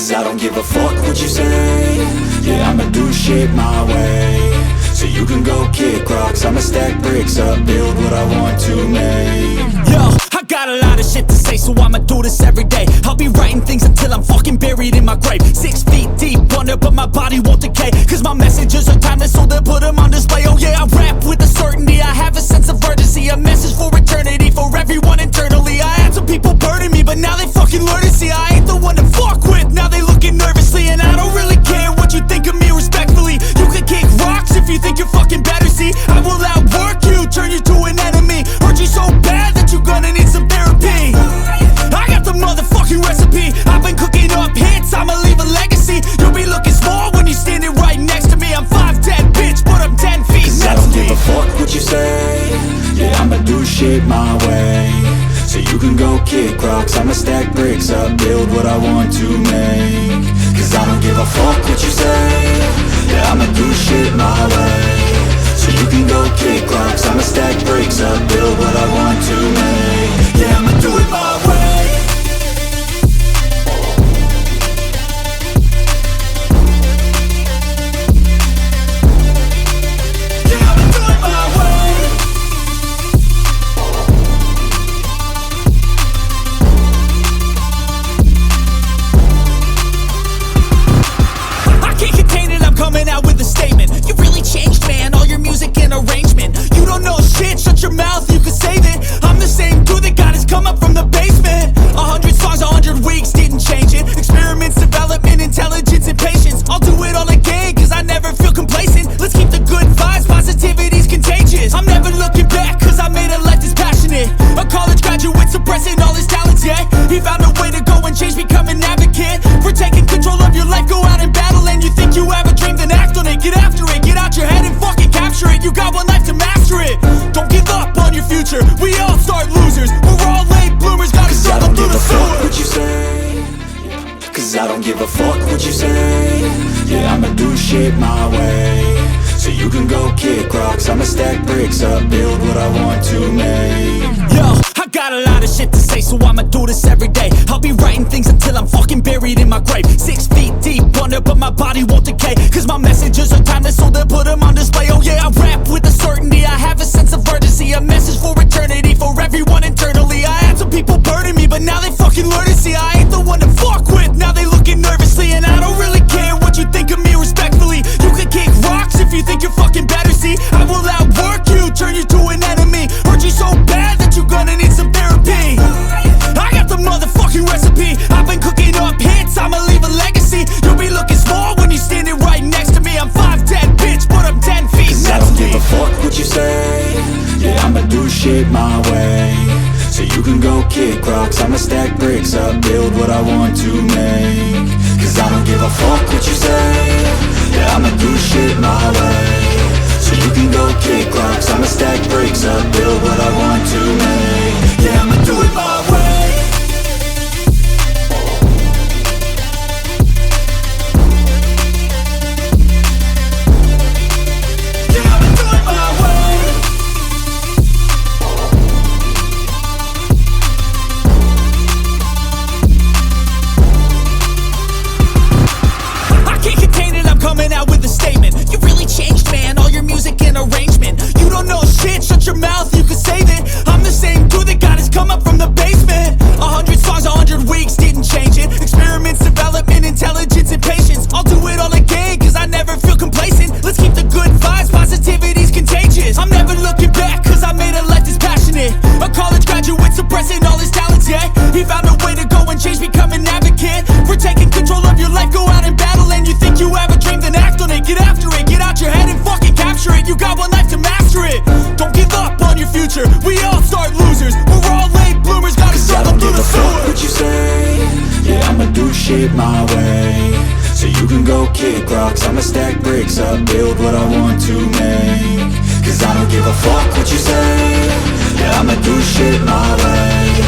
Cause I don't give a fuck what you say. Yeah, I'ma do shit my way. So you can go kick rocks, I'ma stack bricks up, build what I want to make. Yo, I got a lot of shit to say, so I'ma do this every day. I'll be writing things until I'm fucking buried in my grave. 6 feet deep under, but my body won't decay. Cause my messages are timeless, so they'll put them on display. Oh yeah, I rap with a certainty, I have a sense of urgency. A message for eternity, for everyone internally. I had some people burning me, but now they fucking learn to see I ain't the one to fuck with, now they looking nervously. And I don't really care what you think of me respectfully. You can kick rocks if you think you're fucking better, see I will outwork you, turn you to an enemy. Hurt you so bad that you're gonna need some therapy. I got the motherfucking recipe, I've been cooking up hits, I'ma leave a legacy. You'll be looking small when you're standing right next to me. I'm 5'10", bitch, but I'm 10 feet next to me. I don't give a fuck what you say. Yeah, I'ma do shit my way. So you can go kick rocks, I'ma stack bricks up, build what I want to make. Cause I don't give a fuck what you say. Yeah, I'ma do shit my way. So you can go kick rocks, I'ma stack bricks up, build what I want to make. Yeah, I'ma do it my way. Coming out with a statement. You really changed, man, all your music and arrangement. You don't know shit, shut your mouth, you can save it. I'm the same dude that got his come up from the basement. 100 songs, 100 weeks, didn't change it. Experiments, development, intelligence, and patience. I'll do it all again, cause I never feel complacent. Let's keep the good vibes, positivity's contagious. I'm never looking back, cause I made a life that's passionate. A college graduate suppressing all his talents, yeah. He found a way to go and change, become an advocate. For taking control of your life, go out and battle. And you think you have a dream, then act on it. Get after it, get out your head and fucking capture it. You got one life to master it. Don't give up on your future, we all start losers. We're all late bloomers, gotta struggle through the sewer. What you say? Cause I don't give a fuck what you say. Yeah, I'ma do shit my way. So you can go kick rocks, I'ma stack bricks up, build what I want to make. Yo, I got a lot of shit to say, so I'ma do this every day. I'll be writing things until I'm fucking buried in my grave. 6 feet deep under, but my body won't decay. Cause my messages are timeless, so they'll put them on display. Oh yeah, I rap with a certainty, I have a sense of urgency. A message for eternity, for everyone internally. I had some people burning me, but now they fucking learn to see I ain't the one to fuck with, now they looking nervously. And I don't really care what you think of me respectfully. You can kick rocks if you think you're fucking better, see I will outwork you, turn you to an enemy. Hurt you so bad that you're gonna need some therapy. I got the motherfucking recipe, I've been cooking up hits, I'ma leave a legacy. You'll be looking small when you're standing right next to me. I'm 5'10", bitch, but I'm 10 feet next to me. I don't give a fuck what you say. Yeah, I'ma do shit my way. So you can go kick rocks, I'ma stack bricks up, build what I want to make. Cause I don't give a fuck what you say. Yeah, I'ma do shit my way. So you can go kick rocks, I'ma stack bricks up, build what I want to make. Yeah, I'ma do it my way. Coming out with a statement. You really changed, man, all your music and arrangement. You don't know shit, shut your mouth, you can save it. I'm the same dude that got his come up from the basement. 100 songs, 100 weeks, didn't change it. Experiments, development, intelligence, and patience. I'll do it all again, cause I never feel complacent. Let's keep the good vibes, positivity's contagious. I'm never looking back, cause I made a life that's passionate. A college graduate suppressing all his talents, yeah. He found a way to go and change, become an advocate. For taking control of your life, go out and battle. And you think you have a dream, then act on it. Get after it, get out your head and fucking capture it. You got one life to master it. Don't give up on your future, we all start losers. We're all late bloomers, gotta struggle through the sewer. What you say? Yeah, I'ma do shit my way. So you can go kick rocks, I'ma stack bricks up, build what I want to make. Cause I don't give a fuck what you say. Yeah, I'ma do shit my way.